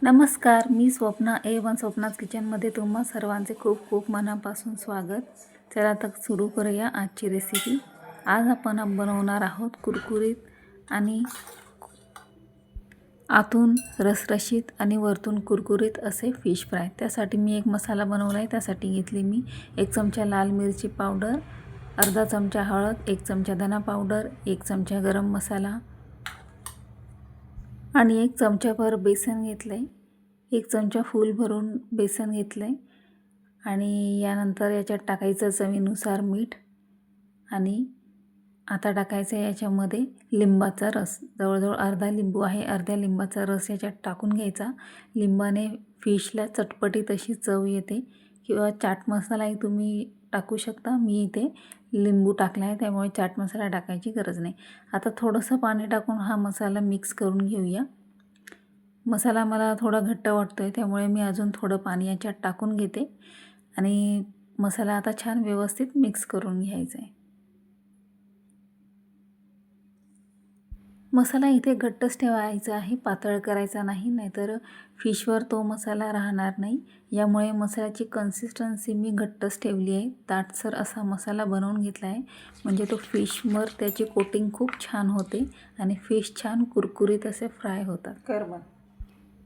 नमस्कार, मी स्वप्ना A1 स्वप्नाज किचनमध्ये तुम्हा सर्वांचे खूप खूप मनापासून स्वागत. चला तर सुरू करूया आजची रेसिपी. आज आपण बनवणार आहोत कुरकुरीत आणि आतून रसरशीत आणि वरतून कुरकुरीत असे फिश फ्राय. त्यासाठी मी एक मसाला बनवला आहे. त्यासाठी घेतली मी 1 चमचा लाल मिरची पावडर, अर्धा चमचा हळद, 1 चमचा धना पावडर, 1 चमचा गरम मसाला आणि 1 चमचाभर बेसन घेतलं आहे. 1 चमचा फूल भरून बेसन घेतलं आहे आणि यानंतर याच्यात टाकायचं चवीनुसार मीठ आणि आता टाकायचं याच्यामध्ये लिंबाचा रस. जवळजवळ अर्धा लिंबू आहे. अर्ध्या लिंबाचा रस याच्यात टाकून घ्यायचा. लिंबाने फिशला चटपटीत अशी चव येते किंवा चाट मसालाही तुम्ही टाकू शकता. मी इथे लिंबू टाकला आहे त्यामुळे चाट मसाला टाकायची गरज नाही. आता थोडंसं पाणी टाकून हा मसाला मिक्स करून घेऊया. मसाला मला थोडा घट्ट वाटतो आहे त्यामुळे मी अजून थोडं पाणी याच्यात टाकून घेते आणि मसाला आता छान व्यवस्थित मिक्स करून घ्यायचा आहे. मसाला इथे घट्टच ठेवायचा आहे, पातळ करायचा नाही, नाहीतर फिशवर तो मसाला राहणार नाही. यामुळे मसाल्याची कन्सिस्टन्सी मी घट्टच ठेवली आहे. दाटसर असा मसाला बनवून घेतला आहे म्हणजे तो फिशवर त्याची कोटिंग खूप छान होते आणि फिश छान कुरकुरीत असे फ्राय होतात.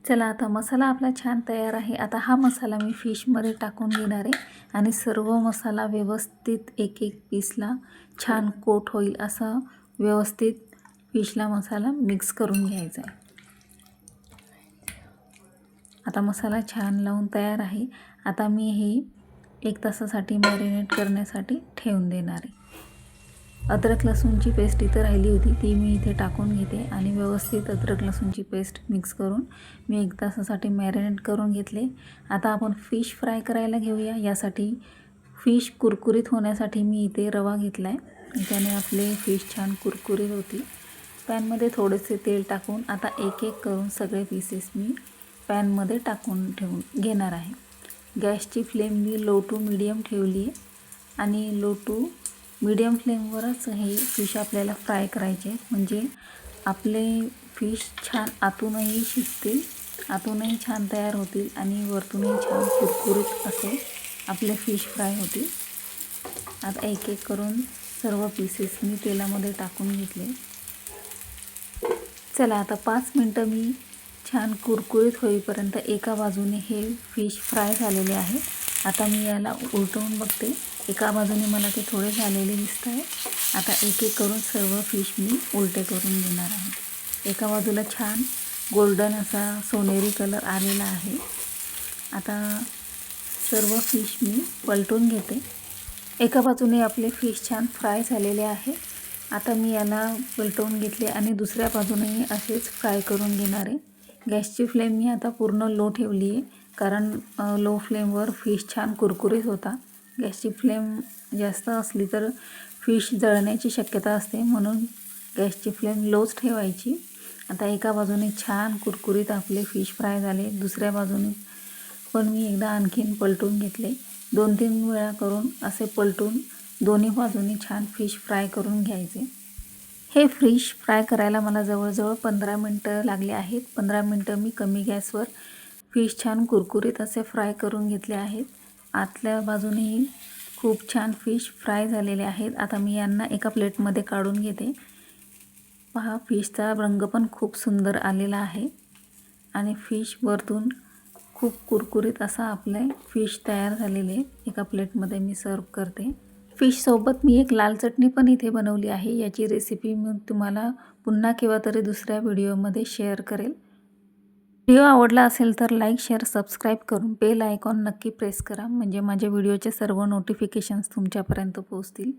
चला आता मसाला आपला छान तयार आहे. आता हा मसाला मी फिशमध्ये टाकून घेणार आहे आणि सर्व मसाला व्यवस्थित एक एक पीसला छान कोट होईल असा व्यवस्थित फिशला मसाला मिक्स करून घ्यायचा आहे. आता मसाला छान लावून तयार आहे. आता मी हे 1 तासासाठी मॅरिनेट करण्यासाठी ठेवून देणार आहे. अद्रक लसूणची पेस्ट इथं राहिली होती ती मी इथे टाकून घेते आणि व्यवस्थित अद्रक लसूणची पेस्ट मिक्स करून मी 1 तासासाठी मॅरिनेट करून घेतले. आता आपण फिश फ्राय करायला घेऊया. यासाठी फिश कुरकुरीत होण्यासाठी मी इथे रवा घेतला आहे. त्याने आपले फिश छान कुरकुरीत होतील. पॅनमध्ये थोडेसे तेल टाकून आता एक एक करून सगळे पीसेस मी पॅनमध्ये टाकून घेणार आहे. गॅसची फ्लेम मी लो टू मीडियम ठेवली आहे आणि लो टू मीडियम फ्लेमवरच हे फिश आपल्याला फ्राय करायचे म्हणजे आपले फिश छान आतूनही शिजतील, आतूनही छान तयार होतील आणि वरतूनही छान कुरकुरीत असे आपले फिश फ्राय होतील. आता एक एक करून सर्व पीसेस मी तेलामध्ये टाकून घेतले. चला आता 5 मिनटं मी छान कुरकुरीत होईपर्यंत एका बाजूने हे फिश फ्राय झालेले आहे. आता मी याला उलटवून बघते. एका बाजूने मला ते थोडे झालेले दिसत आहे. आता एक एक करून सर्व फिश मी उलटे करून घेणार आहे. एका बाजूला छान गोल्डन असा सोनेरी कलर आलेला आहे. आता सर्व फिश मी पलटून घेते. एका बाजूने आपले फिश छान फ्राय झालेले आहे. आता मी याला पलटवून घेतले आणि दुसऱ्या बाजूनेही असेच फ्राय करून घेणार आहे. गॅसची फ्लेम मी आता पूर्ण लो ठेवली आहे कारण लो फ्लेमवर फिश छान कुरकुरीत होता. गॅसची फ्लेम जास्त असली तर फिश जळण्याची शक्यता असते म्हणून गॅसची फ्लेम लोच ठेवायची. आता एका बाजूने छान कुरकुरीत आपले फिश फ्राय झाले. दुसऱ्या बाजूने पण मी एकदा आणखीन पलटून घेतले. 2-3 वेळा करून असे पलटून दोन्ही बाजूनी छान फिश फ्राय करून घ्यायचे. हे फिश फ्राय करायला मला जवळजवळ 15 मिनटं लागले आहेत. 15 मिनटं मी कमी गॅसवर फिश छान कुरकुरीत असे फ्राय करून घेतले आहेत. आतल्या बाजूनेही खूप छान फिश फ्राय झालेले आहेत. आता मी यांना एका प्लेटमध्ये काढून घेते. पहा फिशचा रंग पण खूप सुंदर आलेला आहे आणि फिश वरतून खूप कुरकुरीत असा आपले फिश तयार झालेले आहे. एका प्लेटमध्ये मी सर्व करते. फिशसोबत मी एक लाल चटणी पण इथे बनवली आहे. याची रेसिपी मी तुम्हाला पुन्हा केव्हा तरी दुसऱ्या व्हिडिओमध्ये शेअर करेल. व्हिडिओ आवडला असेल तर लाईक, शेअर, सबस्क्राईब करून बेल आयकॉन नक्की प्रेस करा म्हणजे माझ्या व्हिडिओचे सर्व नोटिफिकेशन्स तुमच्यापर्यंत पोहोचतील.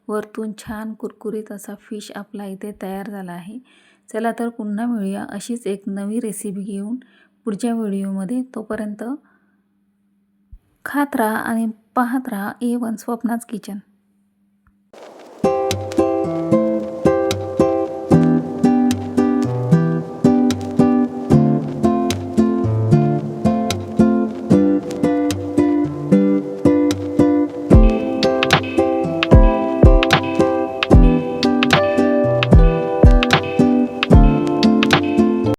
वरतून छान कुरकुरीत असा फिश आपला इथे तयार झाला आहे. चला तर पुन्हा मिळूया अशीच एक नवी रेसिपी घेऊन पुढच्या व्हिडिओमध्ये. तोपर्यंत खात राहा आणि पाहत राहा A1 स्वप्नाज किचन.